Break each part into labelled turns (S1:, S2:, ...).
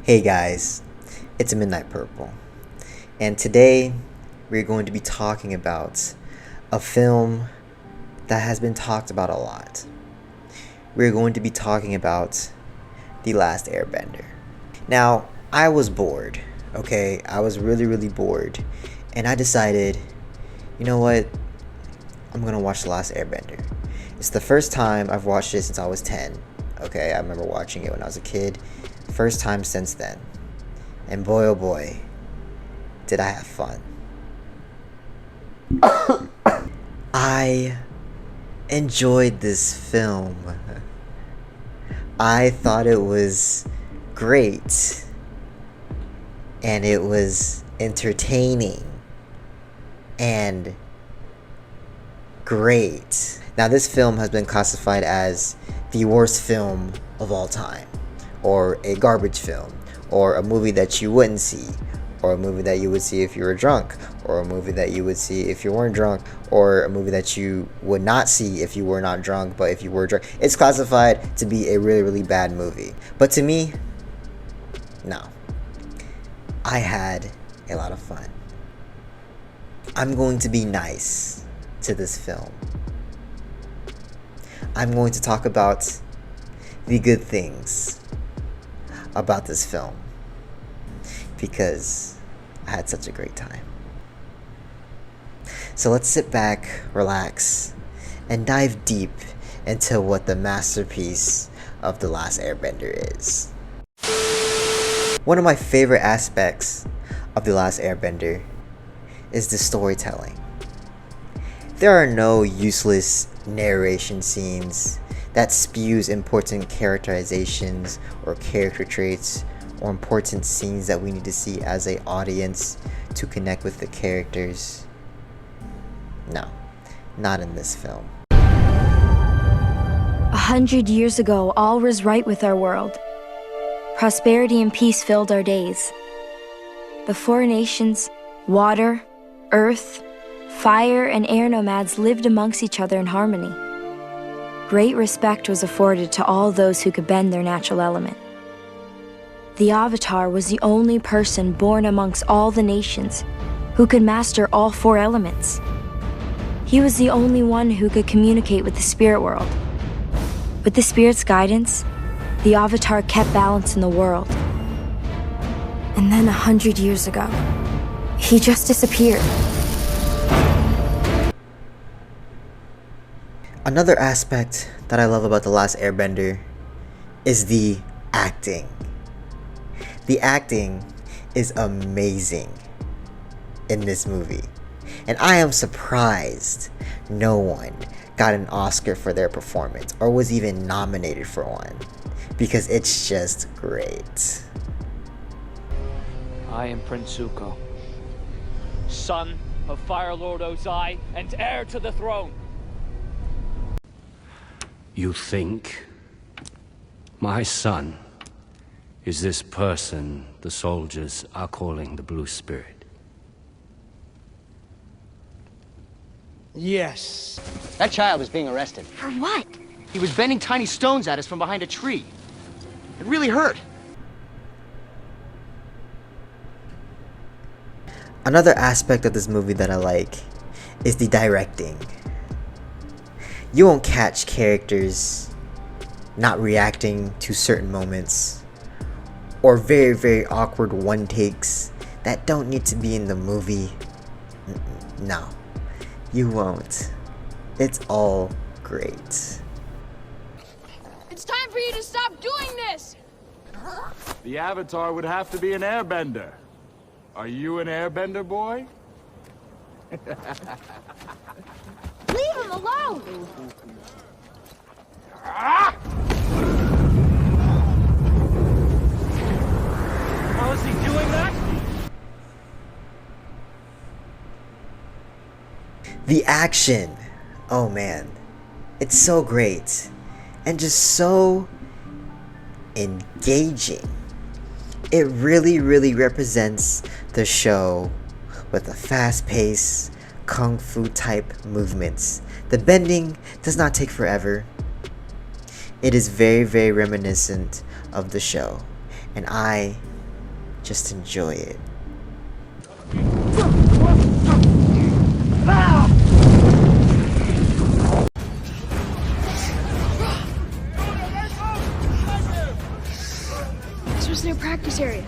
S1: Hey guys, it's Midnight Purple, and today we're going to be talking about a film that has been talked about a lot. We're going to be talking about The Last Airbender. Now, I was bored, okay? I was really bored, and I decided, you know what? I'm gonna watch The Last Airbender. It's the first time I've watched it since I was 10, okay? I remember watching it when I was a kid. First time since then. And boy oh boy, did I have fun. I enjoyed this film. I thought it was great. And it was entertaining. And great. Now, this film has been classified as the worst film of all time, or a garbage film, or a movie that you wouldn't see, or a movie that you would see if you were drunk, or a movie that you would see if you weren't drunk, or a movie that you would not see if you were not drunk, but if you were drunk. It's classified to be a really bad movie. But to me, no. I had a lot of fun. I'm going to be nice to this film. I'm going to talk about the good things about this film because I had such a great time. So let's sit back, relax, and dive deep into what the masterpiece of The Last Airbender is. One of my favorite aspects of The Last Airbender is the storytelling. There are no useless narration scenes that spews important characterizations or character traits or important scenes that we need to see as an audience to connect with the characters. No, not in this film.
S2: 100 years ago, all was right with our world. Prosperity and peace filled our days. The four nations, water, earth, fire, and air nomads lived amongst each other in harmony. Great respect was afforded to all those who could bend their natural element. The Avatar was the only person born amongst all the nations who could master all four elements. He was the only one who could communicate with the spirit world. With the spirit's guidance, the Avatar kept balance in the world. And then 100 years ago, he just disappeared.
S1: Another aspect that I love about The Last Airbender is the acting. The acting is amazing in this movie. And I am surprised no one got an Oscar for their performance or was even nominated for one, because it's just great.
S3: I am Prince Zuko, son of Fire Lord Ozai and heir to the throne.
S4: You think my son is this person the soldiers are calling the Blue Spirit?
S5: Yes.
S6: That child is being arrested.
S2: For what?
S6: He was bending tiny stones at us from behind a tree. It really hurt.
S1: Another aspect of this movie that I like is the directing. You won't catch characters not reacting to certain moments, or very awkward one takes that don't need to be in the movie. No, you won't. It's all great.
S7: It's time for you to stop doing this!
S8: The Avatar would have to be an airbender. Are you an airbender, boy?
S7: Leave him alone!
S3: How is he doing that?
S1: The action, oh man, it's so great and just so engaging. It really represents the show with a fast-paced kung fu type movements. The bending does not take forever. It is very reminiscent of the show, and I Just enjoy it.
S7: This was their practice area.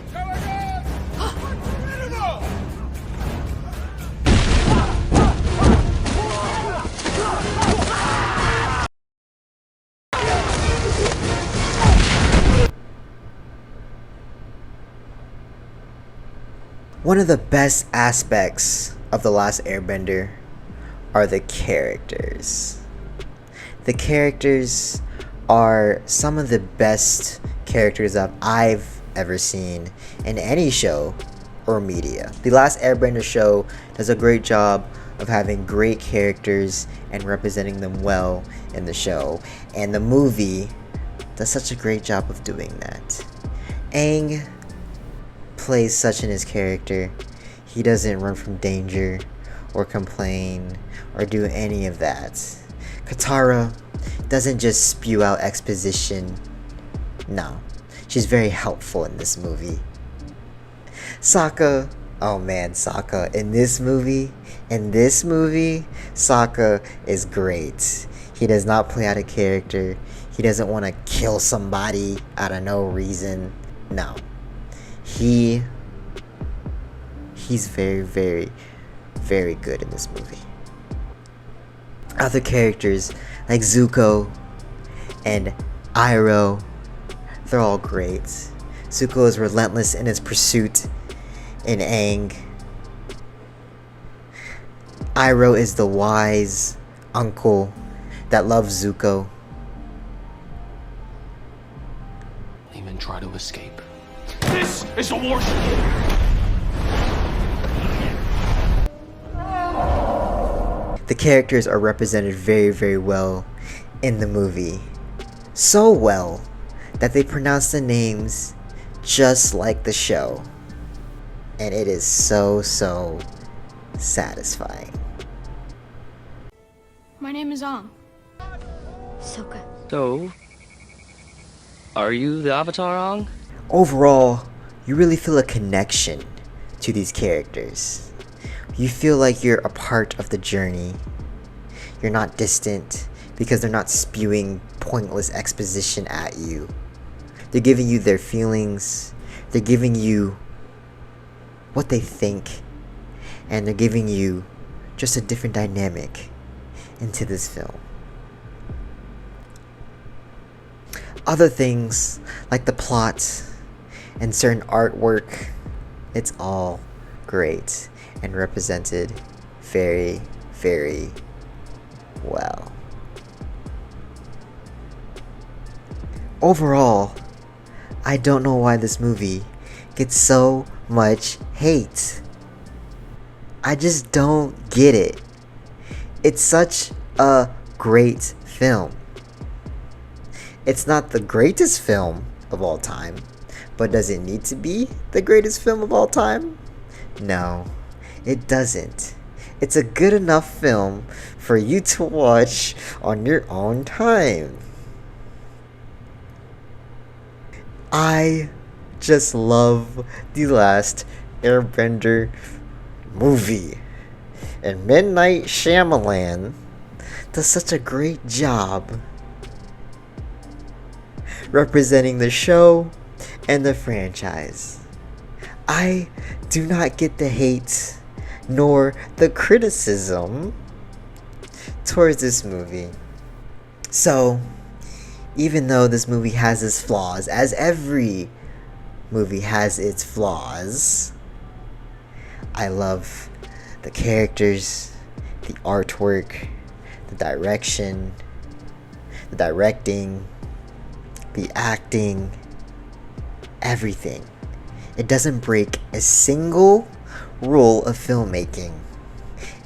S1: One of the best aspects of The Last Airbender are the characters. The characters are some of the best characters that I've ever seen in any show or media. The Last Airbender show does a great job of having great characters and representing them well in the show, and the movie does such a great job of doing that. Aang plays such in his character. He doesn't run from danger or complain or do any of that. Katara doesn't just spew out exposition. No, she's very helpful in this movie. Sokka, oh man, Sokka in this movie, Sokka is great. He does not play out of character. He doesn't want to kill somebody out of no reason. No. He's very, very, very good in this movie. Other characters like Zuko and Iroh, they're all great. Zuko is relentless in his pursuit in Aang. Iroh is the wise uncle that loves Zuko.
S5: Even try to escape.
S3: This is a warship!
S1: The characters are represented very, very well in the movie. So well that they pronounce the names just like the show. And it is so, so satisfying.
S7: My name is Ang.
S2: Sokka.
S5: So, are you the Avatar, Aang?
S1: Overall, you really feel a connection to these characters. You feel like you're a part of the journey. You're not distant because they're not spewing pointless exposition at you. They're giving you their feelings. They're giving you what they think. And they're giving you just a different dynamic into this film. Other things like the plot and certain artwork, it's all great and represented very, very well. Overall, I don't know why this movie gets so much hate. I just don't get it. It's such a great film. It's not the greatest film of all time, but does it need to be the greatest film of all time? No, it doesn't. It's a good enough film for you to watch on your own time. I just love The Last Airbender movie. And Midnight Shyamalan does such a great job representing the show and the franchise. I do not get the hate nor the criticism towards this movie. So, even though this movie has its flaws, as every movie has its flaws, I love the characters, the artwork, the direction, the directing, the acting, everything. It doesn't break a single rule of filmmaking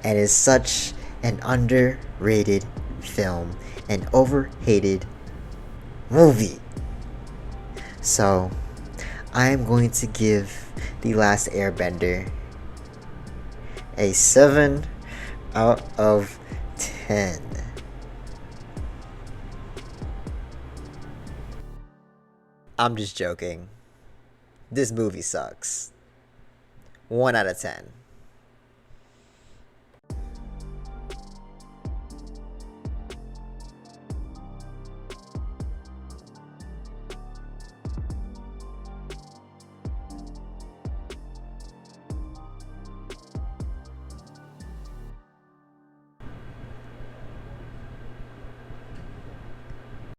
S1: and is such an underrated film and overhated movie. So, I am going to give The Last Airbender a 7 out of 10. I'm just joking. this movie sucks. 1 out of 10.